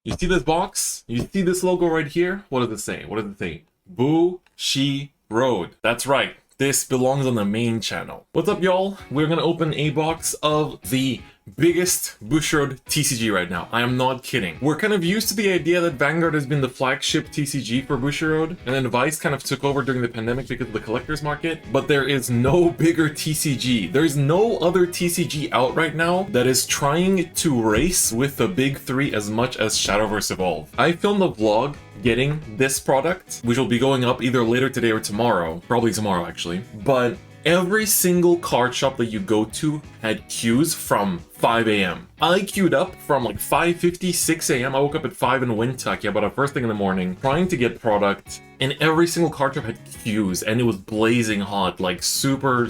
You see this box? You see this logo right here? What does it say? What does it say? Road. That's right. This belongs on the main channel. What's up, y'all? We're gonna open a box of the biggest Bushiroad TCG right now. I am not kidding. We're kind of used to the idea that Vanguard has been the flagship TCG for Bushiroad, and then Vice kind of took over during the pandemic because of the collector's market, but there is no bigger TCG. There's no other TCG out right now that is trying to race with the big three as much as Shadowverse Evolve. I filmed a vlog getting this product, which will be going up either later today or tomorrow. Probably tomorrow, actually. But every single card shop that you go to had queues from 5 a.m. I queued up from like 5:50, 6 a.m. I woke up at 5 in Wintake, about the first thing in the morning, trying to get product, and every single card shop had queues, and it was blazing hot, like super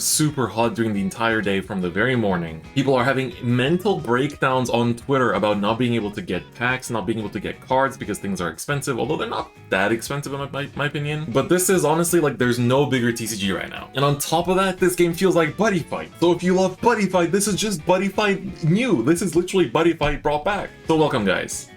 hot during the entire day from the very morning. People are having mental breakdowns on Twitter about not being able to get packs, not being able to get cards because things are expensive, although they're not that expensive in my opinion. But this is honestly like there's no bigger TCG right now. And on top of that, this game feels like Buddy Fight. So if you love Buddy Fight, this is just Buddy Fight new. This is literally Buddy Fight brought back. So welcome, guys.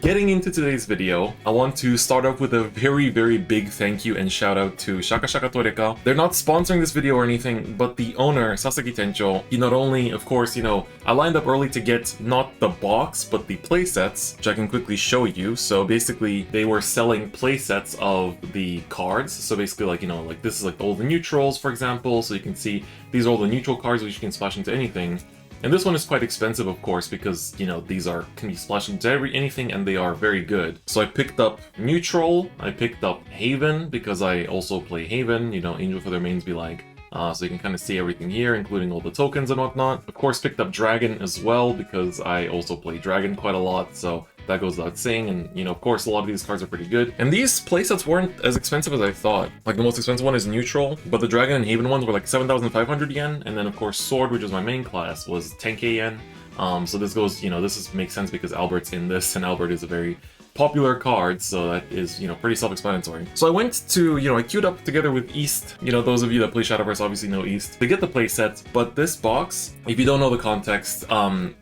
Getting into today's video, I want to start off with a very big thank you and shout out to Shaka Toreka. They're not sponsoring this video or anything, but the owner, Sasaki Tencho, he not only, of course, you know, I lined up early to get not the box, but the playsets, which I can quickly show you. So basically, they were selling playsets of the cards. So basically, like, you know, like this is like all the neutrals, for example. So you can see these are all the neutral cards which you can splash into anything. And this one is quite expensive, of course, because, you know, these can be splashed into anything, and they are very good. So I picked up Neutral, I picked up Haven, because I also play Haven, you know, Angel for their mains be like. So you can kind of see everything here, including all the tokens and whatnot. Of course, picked up Dragon as well, because I also play Dragon quite a lot, so that goes without saying. And, you know, of course, a lot of these cards are pretty good. And these playsets weren't as expensive as I thought. Like, the most expensive one is Neutral, but the Dragon and Haven ones were like 7,500 yen. And then, of course, Sword, which is my main class, was 10k yen. So this goes, you know, makes sense because Albert's in this, and Albert is a very popular card, so that is, you know, pretty self-explanatory. So I went to, you know, I queued up together with East. You know, those of you that play Shadowverse obviously know East. They get the playsets, but this box, if you don't know the context,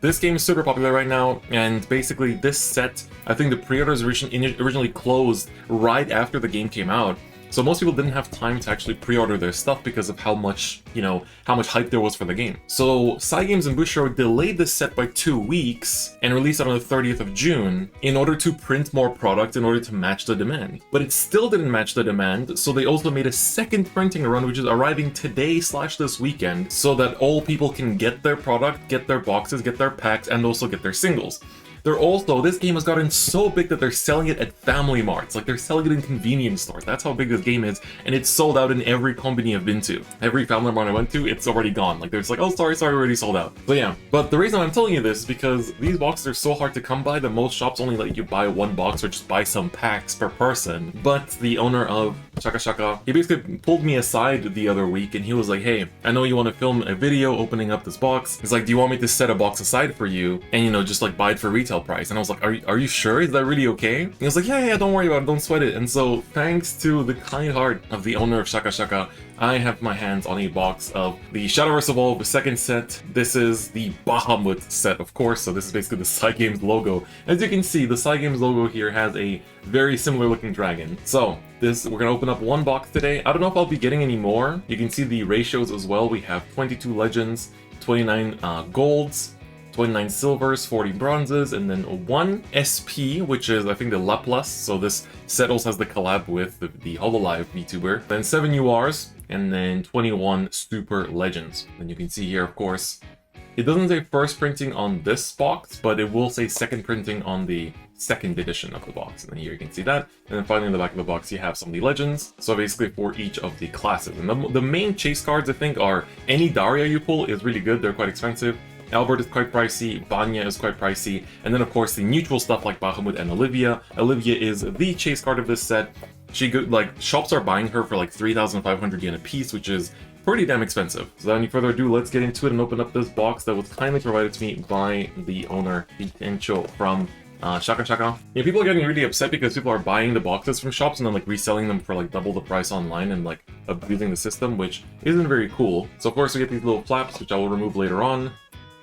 this game is super popular right now, and basically this set, I think the pre-orders originally closed right after the game came out. So most people didn't have time to actually pre-order their stuff because of how much, you know, how much hype there was for the game. So Cygames and Bushiroad delayed this set by 2 weeks and released it on the 30th of June in order to print more product in order to match the demand. But it still didn't match the demand, so they also made a second printing run, which is arriving today / this weekend, so that all people can get their product, get their boxes, get their packs, and also get their singles. This game has gotten so big that they're selling it at family marts, like they're selling it in convenience stores. That's how big this game is, and it's sold out in every company I've been to. Every family mart I went to, it's already gone. Like, they're just like, oh, sorry, already sold out. So yeah, but the reason I'm telling you this is because these boxes are so hard to come by that most shops only let you buy one box or just buy some packs per person. But the owner of Shaka, he basically pulled me aside the other week, and he was like, hey, I know you want to film a video opening up this box. He's like, do you want me to set a box aside for you and, you know, just like buy it for retail price? And I was like, are you sure? Is that really okay? And he was like, yeah, don't worry about it, don't sweat it. And so thanks to the kind heart of the owner of Shaka, I have my hands on a box of the Shadowverse Evolve second set. This is the Bahamut set, of course, so this is basically the Cygames logo. As you can see, the Cygames logo here has a very similar looking dragon. So we're gonna open up one box today. I don't know if I'll be getting any more. You can see the ratios as well. We have 22 legends, 29 golds, 29 silvers, 40 bronzes, and then 1 SP, which is, I think, the Laplace. So this set also has the collab with the Hololive VTuber. Then 7 URs, and then 21 Super Legends. And you can see here, of course, it doesn't say first printing on this box, but it will say second printing on the second edition of the box. And then here you can see that. And then finally in the back of the box, you have some of the legends. So basically for each of the classes. And the main chase cards, I think, are any Daria you pull is really good. They're quite expensive. Albert is quite pricey, Vanya is quite pricey, and then of course the neutral stuff like Bahamut and Olivia. Olivia is the chase card of this set. Shops are buying her for like 3,500 yen a piece, which is pretty damn expensive. So without any further ado, let's get into it and open up this box that was kindly provided to me by the owner, Encho, from Shaka. Yeah, people are getting really upset because people are buying the boxes from shops and then like reselling them for like double the price online and like abusing the system, which isn't very cool. So of course we get these little flaps, which I will remove later on.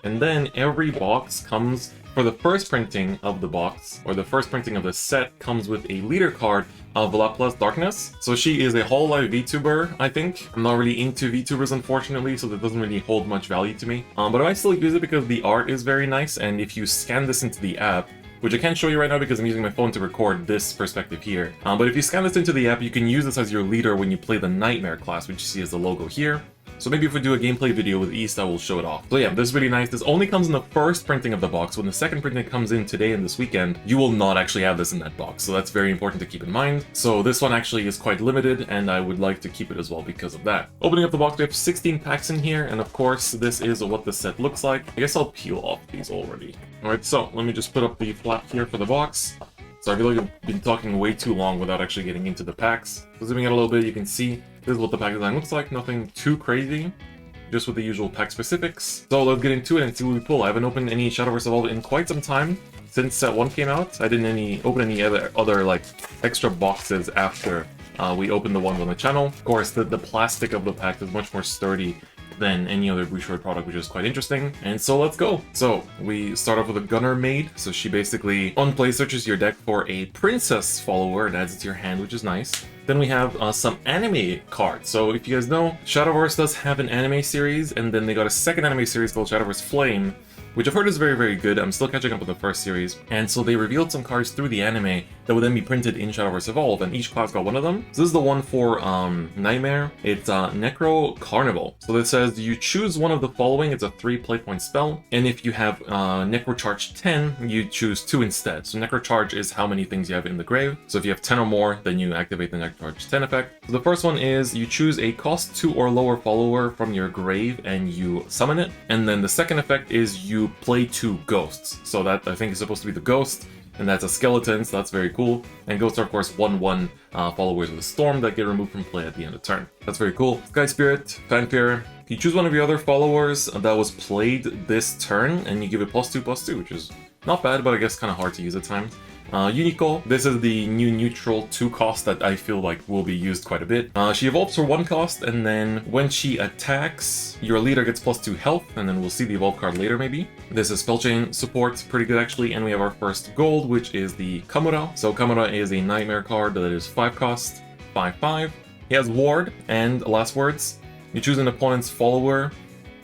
And then every box comes For the first printing of the box, or the first printing of the set, comes with a leader card of Laplace Darkness. So she is a Hololive VTuber, I think. I'm not really into VTubers, unfortunately, so that doesn't really hold much value to me. But I still use it because the art is very nice, and if you scan this into the app, which I can't show you right now because I'm using my phone to record this perspective here. But if you scan this into the app, you can use this as your leader when you play the Nightmare class, which you see as the logo here. So maybe if we do a gameplay video with East, I will show it off. So yeah, this is really nice. This only comes in the first printing of the box. When the second printing comes in today and this weekend, you will not actually have this in that box. So that's very important to keep in mind. So this one actually is quite limited, and I would like to keep it as well because of that. Opening up the box, we have 16 packs in here, and of course, this is what the set looks like. I guess I'll peel off these already. Alright, so let me just put up the flap here for the box. So I feel like I've been talking way too long without actually getting into the packs. So zooming out a little bit, you can see this is what the pack design looks like. Nothing too crazy, just with the usual pack specifics. So let's get into it and see what we pull. I haven't opened any Shadowverse Evolve in quite some time. Since set 1 came out, I didn't open any other like extra boxes after we opened the ones on the channel. Of course, the plastic of the pack is much more sturdy than any other Bouchard product, which is quite interesting. And so let's go. So we start off with a Gunner Maid. So she basically on play searches your deck for a princess follower and adds it to your hand, which is nice. Then we have some anime cards. So if you guys know, Shadowverse does have an anime series, and then they got a second anime series called Shadowverse Flame, which I've heard is very, very good. I'm still catching up with the first series. And so they revealed some cards through the anime that would then be printed in Shadowverse Evolve, and each class got one of them. So this is the one for Nightmare. It's Necro Carnival. So this says you choose one of the following. It's a 3 play point spell. And if you have Necro Charge 10, you choose 2 instead. So Necro Charge is how many things you have in the grave. So if you have 10 or more, then you activate the Necro Charge 10 effect. So the first one is you choose a cost 2 or lower follower from your grave and you summon it. And then the second effect is you play 2 ghosts. So that I think is supposed to be the ghost, and that's a skeleton, so that's very cool. And ghosts are of course 1/1 followers of the storm that get removed from play at the end of turn. That's very cool. Sky Spirit, Fanfare. You choose one of your other followers that was played this turn, and you give it +2/+2, which is not bad, but I guess kind of hard to use at times. Unico, this is the new neutral 2 cost that I feel like will be used quite a bit. She evolves for 1 cost, and then when she attacks, your leader gets +2 health, and then we'll see the evolve card later maybe. This is Spellchain support, pretty good actually, and we have our first gold, which is the Kamura. So Kamura is a Nightmare card that is 5 cost, 5/5. He has Ward, and last words, you choose an opponent's follower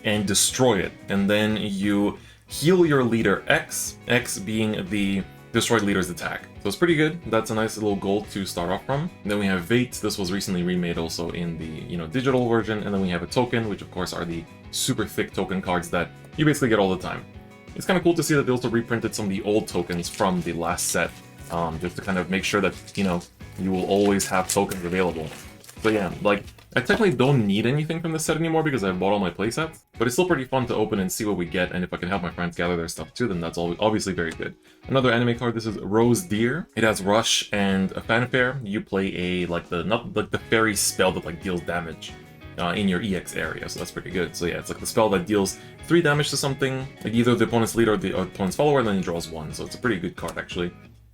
and destroy it, and then you heal your leader X, X being the destroyed leader's attack. So it's pretty good. That's a nice little gold to start off from. And then we have Vate. This was recently remade also in the digital version. And then we have a token, which of course are the super thick token cards that you basically get all the time. It's kind of cool to see that they also reprinted some of the old tokens from the last set, just to kind of make sure that you will always have tokens available. So yeah, like, I technically don't need anything from this set anymore because I've bought all my playsets, but it's still pretty fun to open and see what we get, and if I can help my friends gather their stuff too, then that's obviously very good. Another anime card, this is Rose Deer. It has Rush and a Fanfare. You play not the fairy spell that like deals damage in your EX area, so that's pretty good. So yeah, it's like the spell that deals 3 damage to something, like either the opponent's leader or the opponent's follower, and then it draws 1, so it's a pretty good card actually.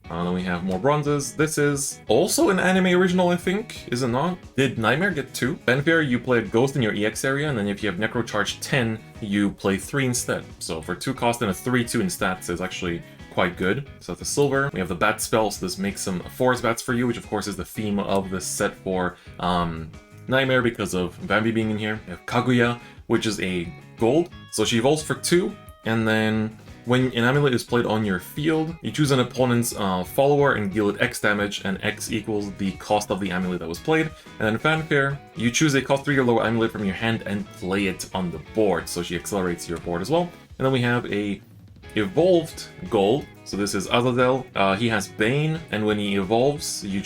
Then we have more bronzes. This is also an anime original, I think, is it not? Did Nightmare get 2? Fanfare, you play a ghost in your EX area, and then if you have Necro Charge 10, you play 3 instead. So for 2 cost and a 3/2 in stats is actually quite good. So that's a silver. We have the bat spell, so this makes some forest bats for you, which of course is the theme of this set for Nightmare because of Bambi being in here. We have Kaguya, which is a gold. So she evolves for 2, and then when an amulet is played on your field, you choose an opponent's follower and deal it X damage, and X equals the cost of the amulet that was played. And then Fanfare, you choose a cost 3 or lower amulet from your hand and play it on the board, so she accelerates your board as well. And then we have a evolved gold. So this is Azazel. He has Bane, and when he evolves, you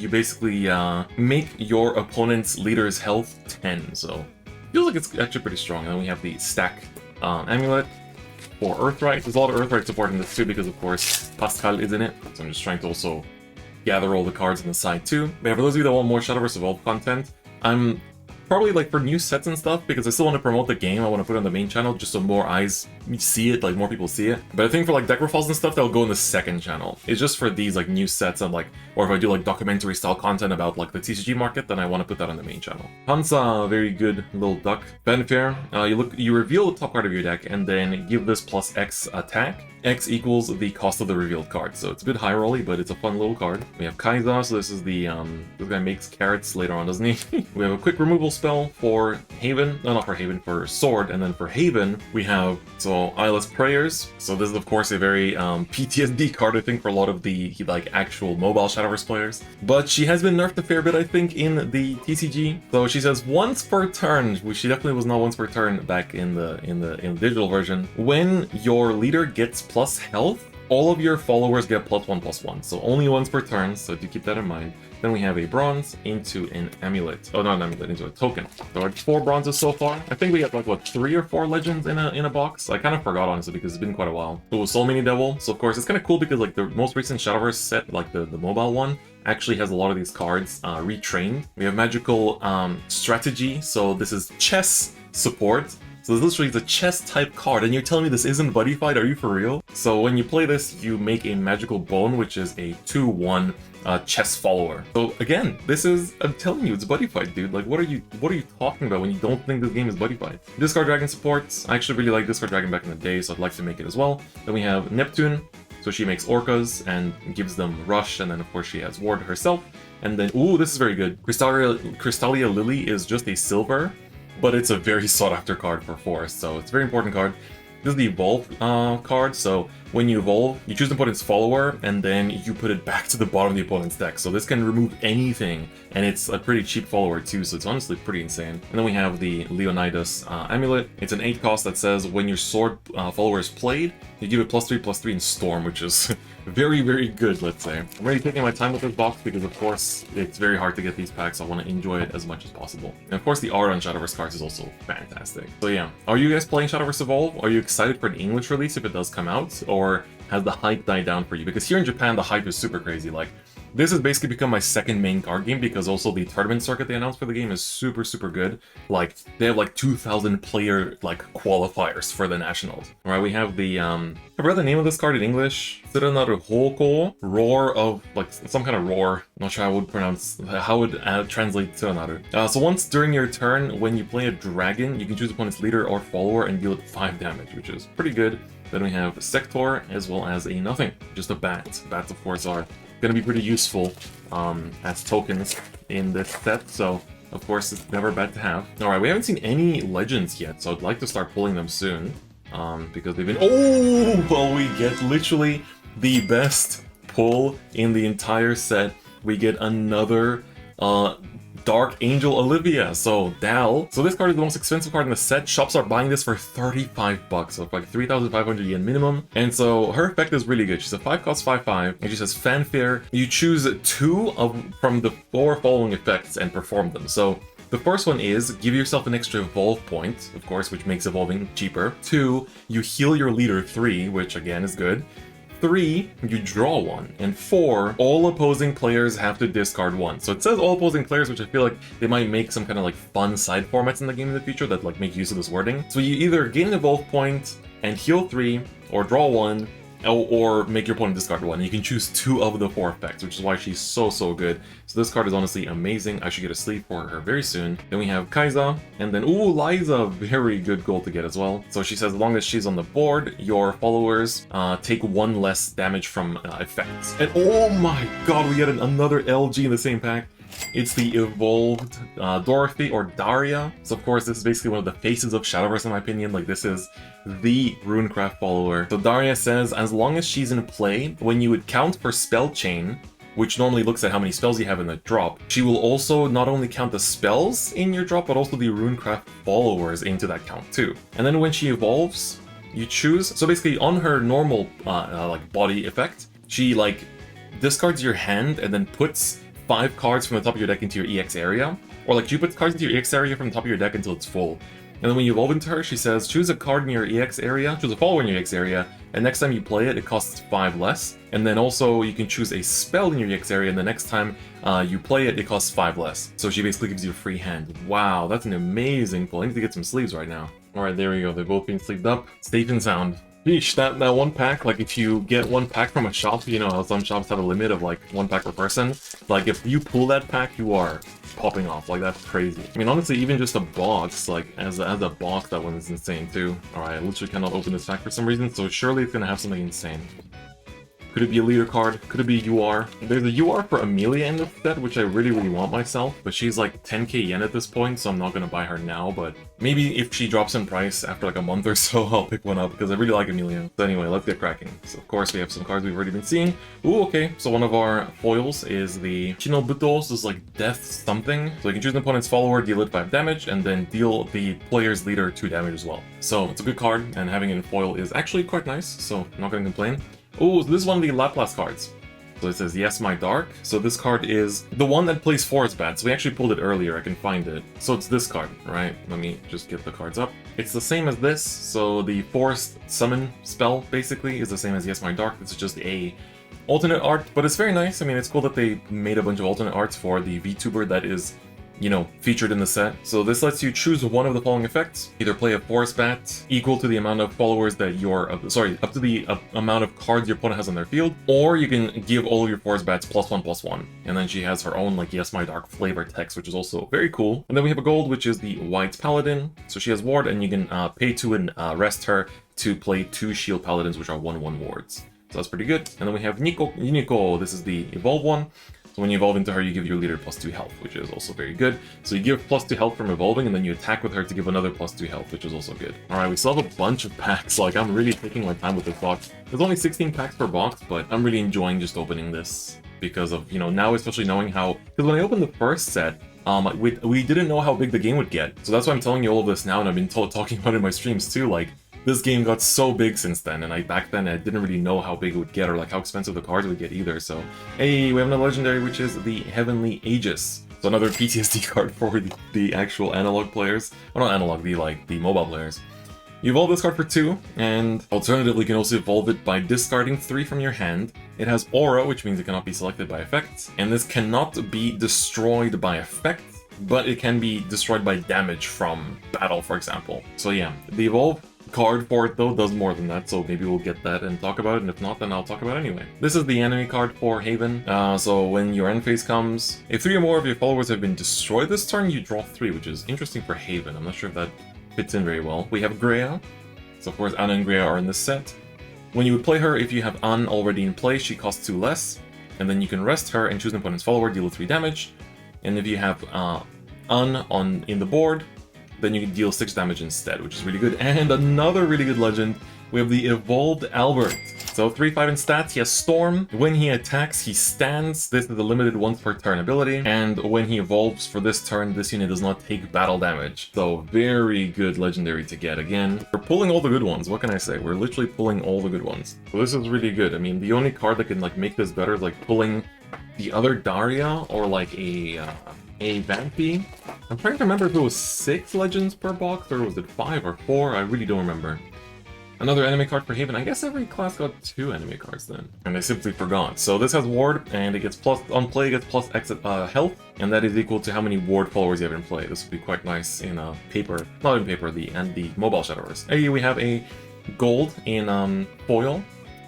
basically make your opponent's leader's health 10. So feels like it's actually pretty strong. And then we have the stack amulet. For Earthright. There's a lot of Earthright support in this too because of course Pascal is in it. So I'm just trying to also gather all the cards on the side too. But yeah, for those of you that want more Shadowverse Evolve content, I'm probably like for new sets and stuff, because I still want to promote the game. I want to put it on the main channel just so more eyes see it, like more people see it. But I think for like deck profiles and stuff, that'll go in the second channel. It's just for these like new sets and like, or if I do like documentary style content about like the TCG market, then I want to put that on the main channel. Hansa, very good little duck. Fanfare, you reveal the top card of your deck and then give this plus X attack. X equals the cost of the revealed card. So it's a bit high rolly, but it's a fun little card. We have Kaiser, so this is the, this guy makes carrots later on, doesn't he? We have a quick removal spell for Haven, no, not for Haven, for Sword, and then for Haven, we have, so, Eyeless Prayers. So this is, of course, a very PTSD card, I think, for a lot of the, like, actual mobile Shadowverse players. But she has been nerfed a fair bit, I think, in the TCG. So she says once per turn, which she definitely was not once per turn back in the digital version. When your leader gets plus health, all of your followers get +1/+1, so only once per turn, so do keep that in mind. Then we have a bronze into an amulet. Oh, not an amulet, into a token. So it's 4 bronzes so far. I think we have like, what, 3 or 4 legends in a box? I kind of forgot, honestly, because it's been quite a while. So Soul Mini Devil. So of course, it's kind of cool because like the most recent Shadowverse set, like the mobile one, actually has a lot of these cards retrained. We have Magical Strategy, so this is chess support. So this literally is a chess type card, and you're telling me this isn't Buddy Fight? Are you for real? So when you play this, you make a Magical Bone, which is a 2/1 chess follower. So again, this is, I'm telling you, it's Buddy Fight, dude. Like, what are you talking about when you don't think this game is Buddy Fight? Discard Dragon supports. I actually really like Discard Dragon back in the day, so I'd like to make it as well. Then we have Neptune. So she makes orcas and gives them rush, and then of course she has ward herself. And then, ooh, this is very good. Crystalia Lily is just a silver, but it's a very sought after card for Forest, so it's a very important card. This is the Evolve card, so when you evolve, you choose the opponent's follower, and then you put it back to the bottom of the opponent's deck. So this can remove anything, and it's a pretty cheap follower too, so it's honestly pretty insane. And then we have the Leonidas Amulet. It's an 8 cost that says when your sword follower is played, you give it +3/+3 in Storm, which is very, very good, let's say. I'm really taking my time with this box because, of course, it's very hard to get these packs. So I want to enjoy it as much as possible. And of course, the art on Shadowverse cards is also fantastic. So yeah, are you guys playing Shadowverse Evolve? Are you excited for the English release if it does come out? Or has the hype died down for you? Because here in Japan, the hype is super crazy. Like, this has basically become my second main card game because also the tournament circuit they announced for the game is super, super good. Like, they have like 2,000 player like qualifiers for the nationals. All right, we have the, I read the name of this card in English. Tsuranaru Hoko, roar of, like some kind of roar. Not sure how I would pronounce, how would translate Tsuranaru. So once during your turn, when you play a dragon, you can choose opponent's leader or follower and deal it 5 damage, which is pretty good. Then we have Sector as well as a nothing, just a bat. Bats, of course, are going to be pretty useful as tokens in this set, so of course it's never bad to have. Alright, we haven't seen any legends yet, so I'd like to start pulling them soon, because they've been— oh, well, we get literally the best pull in the entire set. We get another Dark Angel Olivia, so Dal. So this card is the most expensive card in the set. Shops are buying this for 35 bucks, so like 3,500 yen minimum. And so her effect is really good. She's a 5-cost 5/5, and she says Fanfare. You choose 2 from the 4 following effects and perform them. So the first one is give yourself an extra evolve point, of course, which makes evolving cheaper. 2, you heal your leader 3, which again is good. 3, you draw 1, and 4, all opposing players have to discard 1. So it says all opposing players, which I feel like they might make some kind of like fun side formats in the game in the future that like make use of this wording. So you either gain an evolve point and heal 3, or draw 1, or make your opponent discard 1. You can choose 2 of the 4 effects, which is why she's so, so good. So this card is honestly amazing. I should get a sleeve for her very soon. Then we have Kaiza, and then, ooh, Liza, very good goal to get as well. So she says as long as she's on the board, your followers take 1 less damage from effects. And oh my god, we get another LG in the same pack. It's the evolved Dorothy or Daria. So of course this is basically one of the faces of Shadowverse in my opinion. Like this is the Runecraft follower. So Daria says as long as she's in play, when you would count for spell chain, which normally looks at how many spells you have in the drop, she will also not only count the spells in your drop, but also the Runecraft followers into that count too. And then when she evolves, you choose, so basically on her normal like body effect, she like discards your hand and then puts 5 cards from the top of your deck into your EX area, or like you put cards into your EX area from the top of your deck until it's full. And then when you evolve into her, she says choose a card in your EX area, choose a follower in your EX area, and next time you play it, it costs 5 less. And then also you can choose a spell in your EX area, and the next time you play it, it costs 5 less. So she basically gives you a free hand. Wow, that's an amazing pull. I need to get some sleeves right now. Alright, there we go. They've both been sleeved up. Safe and sound. Sheesh, that one pack, like if you get one pack from a shop, you know how some shops have a limit of like 1 pack per person. Like if you pull that pack, you are popping off. Like that's crazy. I mean, honestly, even just a box, like as a box, that one is insane too. Alright, I literally cannot open this pack for some reason, so surely it's gonna have something insane. Could it be a leader card? Could it be UR? There's a UR for Amelia in the set, which I really, really want myself, but she's like 10k yen at this point, so I'm not gonna buy her now, but maybe if she drops in price after like a month or so, I'll pick one up, because I really like Amelia. So anyway, let's get cracking. So of course we have some cards we've already been seeing. Ooh, okay, so one of our foils is the Shinobuto, so it's like death something. So you can choose an opponent's follower, deal it 5 damage, and then deal the player's leader 2 damage as well. So it's a good card, and having it in foil is actually quite nice, so I'm not gonna complain. Oh, so this is one of the Laplace cards. So it says, Yes, My Dark. So this card is the one that plays Forest Bat. So we actually pulled it earlier, I can find it. So it's this card, right? Let me just get the cards up. It's the same as this. So the Forest Summon spell, basically, is the same as Yes, My Dark. This is just a alternate art, but it's very nice. I mean, it's cool that they made a bunch of alternate arts for the VTuber that is, you know, featured in the set. So this lets you choose one of the following effects. Either play a Forest Bat equal to the amount of followers that up to the amount of cards your opponent has on their field, or you can give all of your Forest Bats +1/+1. And then she has her own, like, Yes, My Dark flavor text, which is also very cool. And then we have a gold, which is the White Paladin. So she has ward, and you can pay 2 and rest her to play 2 Shield Paladins, which are 1/1 wards. So that's pretty good. And then we have Niko. This is the Evolve one. So when you evolve into her, you give your leader +2 health, which is also very good. So you give +2 health from evolving, and then you attack with her to give another +2 health, which is also good. Alright, we still have a bunch of packs. Like, I'm really taking my time with this box. There's only 16 packs per box, but I'm really enjoying just opening this because of, you know, now especially knowing how... Because when I opened the first set, we didn't know how big the game would get. So that's why I'm telling you all of this now, and I've been talking about it in my streams too. Like, this game got so big since then, and back then I didn't really know how big it would get or like how expensive the cards would get either. So, hey, we have another legendary, which is the Heavenly Aegis. So another PTSD card for the actual analog players. Well, not analog, the mobile players. You evolve this card for 2, and alternatively you can also evolve it by discarding 3 from your hand. It has Aura, which means it cannot be selected by effect, and this cannot be destroyed by effect, but it can be destroyed by damage from battle, for example. So yeah, the evolve card for it though does more than that, so maybe we'll get that and talk about it, and if not, then I'll talk about it anyway. This is the enemy card for Haven. So when your end phase comes, if 3 or more of your followers have been destroyed this turn, you draw 3, which is interesting for Haven. I'm not sure if that fits in very well. We have Greya. So of course Anna and Greya are in this set. When you would play her, if you have Ann already in play, she costs 2 less, and then you can rest her and choose an opponent's follower, deal 3 damage. And if you have Ann in the board, then you can deal 6 damage instead, which is really good. And another really good legend, we have the Evolved Albert. So 3/5 in stats, he has Storm. When he attacks, he stands. This is a limited once per turn ability. And when he evolves for this turn, this unit does not take battle damage. So very good legendary to get again. We're pulling all the good ones, what can I say? We're literally pulling all the good ones. So this is really good. I mean, the only card that can like make this better is like pulling the other Daria or like a Vampy. I'm trying to remember if it was 6 legends per box or was it 5 or 4. I really don't remember. Another enemy card for Haven. I guess every class got 2 enemy cards then. And I simply forgot. So this has ward, and it gets plus on play, it gets plus exit health, and that is equal to how many ward followers you have in play. This would be quite nice in paper, not in paper, the mobile Shadowverse. Hey, we have a gold in foil.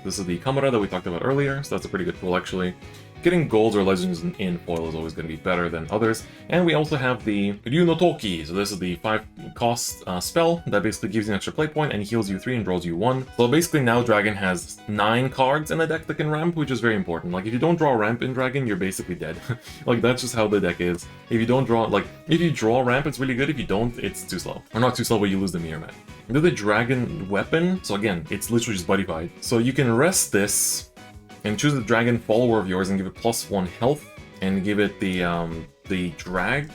This is the Kamara that we talked about earlier, so that's a pretty good pull actually. Getting golds or legends in foil is always going to be better than others. And we also have the Ryu no Toki. So this is the 5 cost spell that basically gives you an extra play point and heals you 3 and draws you 1. So basically now Dragon has 9 cards in the deck that can ramp, which is very important. Like if you don't draw ramp in Dragon, you're basically dead. Like that's just how the deck is. If you don't draw, like if you draw ramp, it's really good. If you don't, it's too slow. Or not too slow, but you lose the mirror man. And then the Dragon weapon. So again, it's literally just buddy fight. So you can rest this and choose the dragon follower of yours and give it +1 health, and give it the drag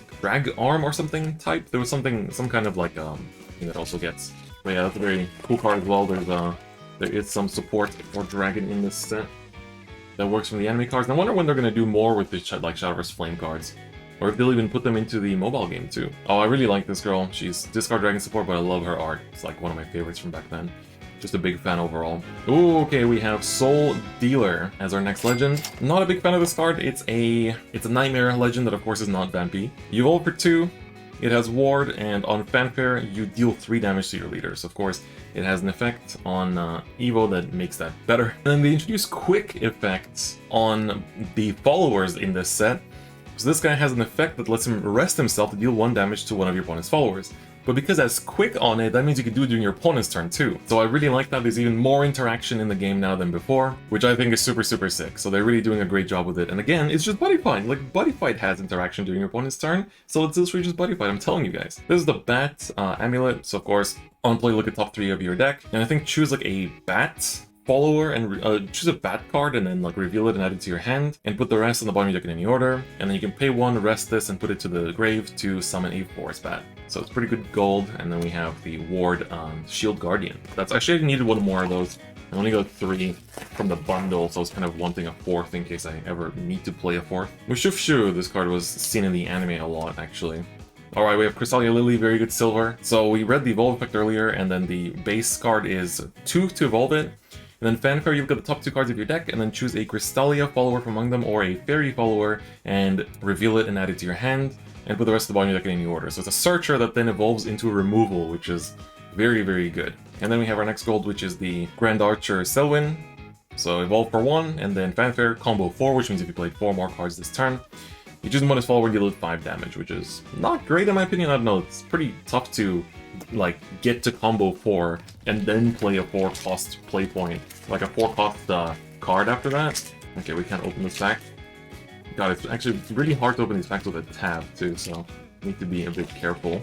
arm or something type. There was some kind of like thing that also gets. But yeah, that's a very cool card as well. There is some support for dragon in this set that works from the enemy cards. And I wonder when they're gonna do more with the like Shadowverse Flame cards, or if they'll even put them into the mobile game too. Oh, I really like this girl. She's discard dragon support, but I love her art. It's like one of my favorites from back then. Just a big fan overall. Ooh, okay, we have Soul Dealer as our next legend. Not a big fan of this card. It's a Nightmare legend that of course is not vampy. You evolve for 2. It has Ward, and on Fanfare, you deal 3 damage to your leader. So of course, it has an effect on Evo that makes that better. And then they introduce quick effects on the followers in this set. So this guy has an effect that lets him rest himself to deal 1 damage to one of your opponent's followers. But because it has quick on it, that means you can do it during your opponent's turn too. So I really like that. There's even more interaction in the game now than before, which I think is super, super sick. So they're really doing a great job with it. And again, it's just Buddy Fight. Like, Buddy Fight has interaction during your opponent's turn, so it's literally just Buddy Fight, I'm telling you guys. This is the Bat Amulet, so of course, on play, look at top 3 of your deck, and I think choose like a Bat follower and choose a bat card and then like reveal it and add it to your hand and put the rest on the bottom of your deck in any order, and then you can pay 1, rest this, and put it to the grave to summon a forest bat. So it's pretty good gold. And then we have the Ward Shield Guardian. That's actually, I needed 1 more of those. I only got 3 from the bundle, so I was kind of wanting a 4th in case I ever need to play a 4th. Mushufshu, this card was seen in the anime a lot actually. Alright, we have Crystalia Lily, very good silver. So we read the evolve effect earlier, and then the base card is 2 to evolve it. And then Fanfare, you've got the top 2 cards of your deck, and then choose a Crystalia follower from among them or a Fairy follower, and reveal it and add it to your hand, and put the rest of the bottom of your deck in any order. So it's a searcher that then evolves into a removal, which is very, very good. And then we have our next gold, which is the Grand Archer Selwyn. So evolve for 1, and then Fanfare, combo 4, which means if you played 4 more cards this turn, you choose 1 as follower and deal it 5 damage, which is not great in my opinion. I don't know, it's pretty tough to like get to combo 4 and then play a 4-cost play point, like a 4-cost card after that. Okay, we can't open this pack. God, it's actually really hard to open these packs with a tab too, so need to be a bit careful.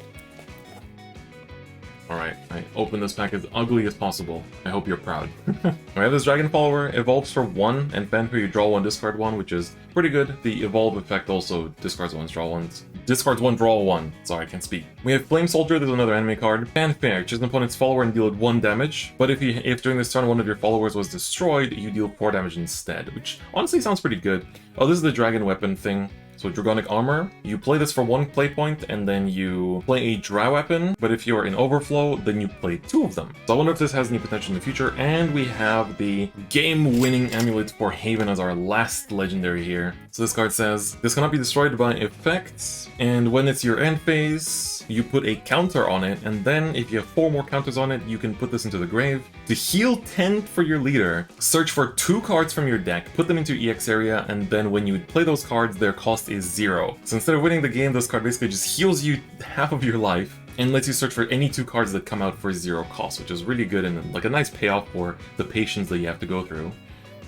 Alright, I open this pack as ugly as possible. I hope you're proud. We have this Dragon Follower, evolves for 1, and Fanfare you draw 1, discard 1, which is pretty good. The evolve effect also discards 1, draw 1. Discards 1, draw 1. Sorry, I can't speak. We have Flame Soldier, there's another anime card. Fanfare, choose an opponent's follower and deal it 1 damage. But if during this turn one of your followers was destroyed, you deal 4 damage instead, which honestly sounds pretty good. Oh, this is the Dragon Weapon thing. So Dragonic Armor, you play this for 1 play point, and then you play a Drow Weapon, but if you're in Overflow, then you play 2 of them. So I wonder if this has any potential in the future. And we have the game-winning Amulet for Haven as our last legendary here. So this card says, this cannot be destroyed by effects, and when it's your end phase, you put a counter on it, and then if you have 4 more counters on it, you can put this into the grave. To heal 10 for your leader, search for 2 cards from your deck, put them into EX area, and then when you play those cards, their cost is 0. So instead of winning the game, this card basically just heals you half of your life and lets you search for any 2 cards that come out for 0 cost, which is really good and like a nice payoff for the patience that you have to go through.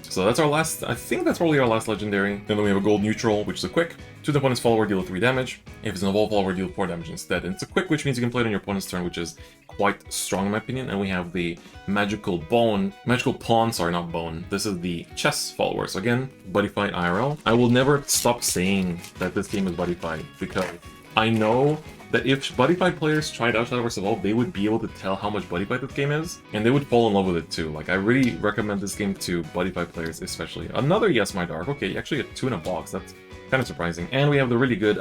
So that's our last, I think that's probably our last legendary. And then we have a gold neutral, which is a quick. Choose the opponent's follower, deal 3 damage. If it's an evolve follower, deal 4 damage instead. And it's a quick, which means you can play it on your opponent's turn, which is quite strong in my opinion. And we have the magical pawn, sorry, not bone. This is the chess follower. So again, Buddy Fight IRL. I will never stop saying that this game is Buddy Fight, because I know that if Buddy Fight players tried out SHADOWVERSE EVOLVE, they would be able to tell how much Buddy Fight this game is, and they would fall in love with it too. Like, I really recommend this game to Buddy Fight players especially. Another Yes My Dark. Okay, you actually get 2 in a box. That's kind of surprising. And we have the really good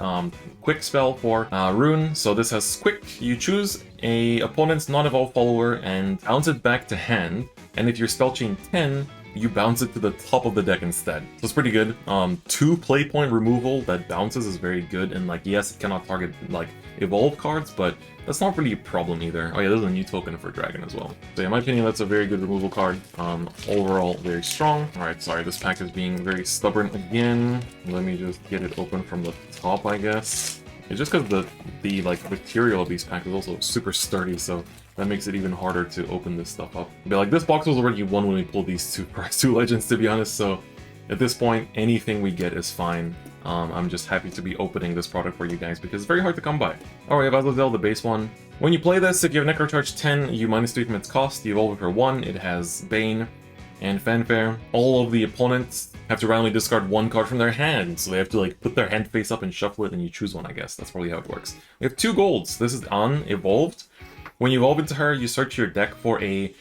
quick spell for Rune. So this has quick. You choose a opponent's non-evolved follower and bounce it back to hand, and if you're spell chain 10, you bounce it to the top of the deck instead. So it's pretty good. 2 play point removal that bounces is very good, and like, yes, it cannot target like evolve cards, but that's not really a problem either. Oh yeah, there's a new token for Dragon as well. So yeah, in my opinion, that's a very good removal card. Overall, very strong. Alright, sorry, this pack is being very stubborn again. Let me just get it open from the top, I guess. It's just because the like material of these packs is also super sturdy, so that makes it even harder to open this stuff up. But like, this box was already won when we pulled these 2 legends, to be honest, so at this point, anything we get is fine. I'm just happy to be opening this product for you guys because it's very hard to come by. Alright, we have Azazel, the base one. When you play this, if you have Necrocharge 10, you -3 from its cost, you evolve it for 1, it has Bane and Fanfare. All of the opponents have to randomly discard 1 card from their hand, so they have to like put their hand face up and shuffle it, and you choose one, I guess. That's probably how it works. We have 2 golds. This is unevolved. When you evolve into her, you search your deck for a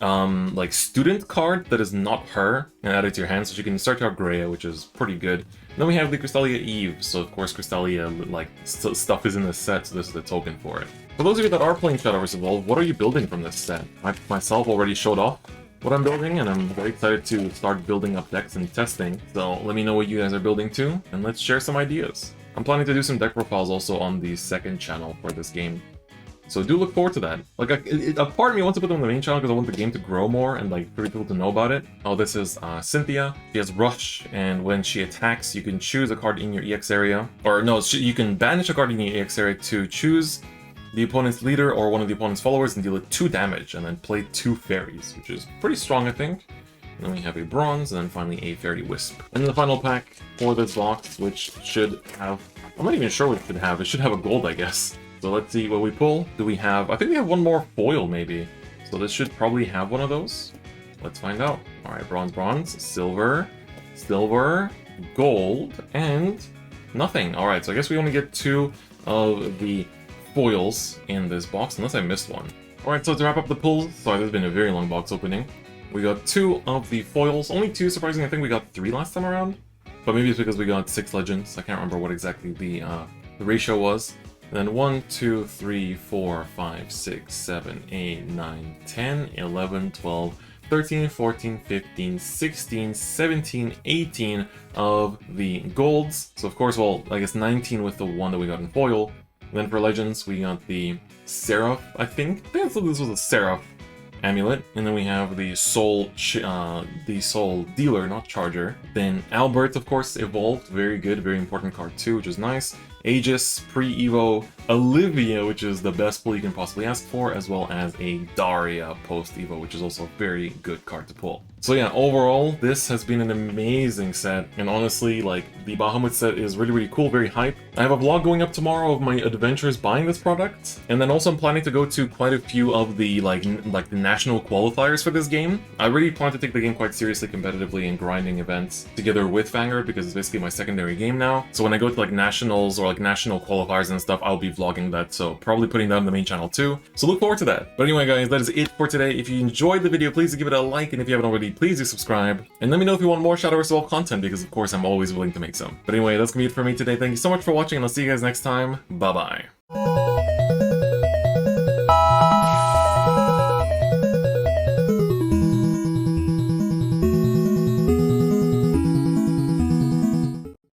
like student card that is not her and add it to your hand, so you can search out Greya, which is pretty good. Then we have the Crystalia Eve, so of course Crystalia like stuff is in the set, so this is the token for it. For those of you that are playing SHADOWVERSE EVOLVE, what are you building from this set? I myself already showed off what I'm building, and I'm very excited to start building up decks and testing. So let me know what you guys are building too, and let's share some ideas. I'm planning to do some deck profiles also on the second channel for this game. So do look forward to that. Like, a part of me wants to put them on the main channel because I want the game to grow more and like for people to know about it. Oh, this is Cynthia. She has Rush, and when she attacks, you can choose a card in your EX area. Or no, you can banish a card in your EX area to choose the opponent's leader or one of the opponent's followers and deal it 2 damage, and then play 2 fairies, which is pretty strong, I think. And then we have a bronze, and then finally a fairy wisp. And the final pack for this box, which should have... I'm not even sure what it should have. It should have a gold, I guess. So let's see what we pull. Do we have... I think we have one more foil, maybe. So this should probably have one of those. Let's find out. Alright, bronze, bronze, silver, silver, gold, and nothing. Alright, so I guess we only get 2 of the foils in this box, unless I missed one. Alright, so to wrap up the pull... Sorry, this has been a very long box opening. We got 2 of the foils. Only 2, surprisingly. I think we got 3 last time around. But maybe it's because we got 6 legends. I can't remember what exactly the ratio was. And then 1, 2, 3, 4, 5, 6, 7, 8, 9, 10, 11, 12, 13, 14, 15, 16, 17, 18 of the golds. So of course, well, I guess 19 with the one that we got in foil. And then for legends, we got the Seraph, I think. I think this was a Seraph amulet. And then we have the Soul Dealer, not Charger. Then Albert, of course, evolved. Very good, very important card too, which is nice. Aegis, pre-evo, Olivia, which is the best pull you can possibly ask for, as well as a Daria post-evo, which is also a very good card to pull. So yeah, overall, this has been an amazing set, and honestly, like, the Bahamut set is really, really cool, very hype. I have a vlog going up tomorrow of my adventures buying this product, and then also I'm planning to go to quite a few of the, like the national qualifiers for this game. I really plan to take the game quite seriously competitively and grinding events together with Vanguard, because it's basically my secondary game now. So when I go to, like, nationals or, like, national qualifiers and stuff, I'll be vlogging that, so probably putting that on the main channel too. So look forward to that. But anyway, guys, that is it for today. If you enjoyed the video, please give it a like, and if you haven't already, please do subscribe. And let me know if you want more SHADOWVERSE EVOLVE content, because of course I'm always willing to make some. But anyway, that's gonna be it for me today. Thank you so much for watching, and I'll see you guys next time. Bye-bye.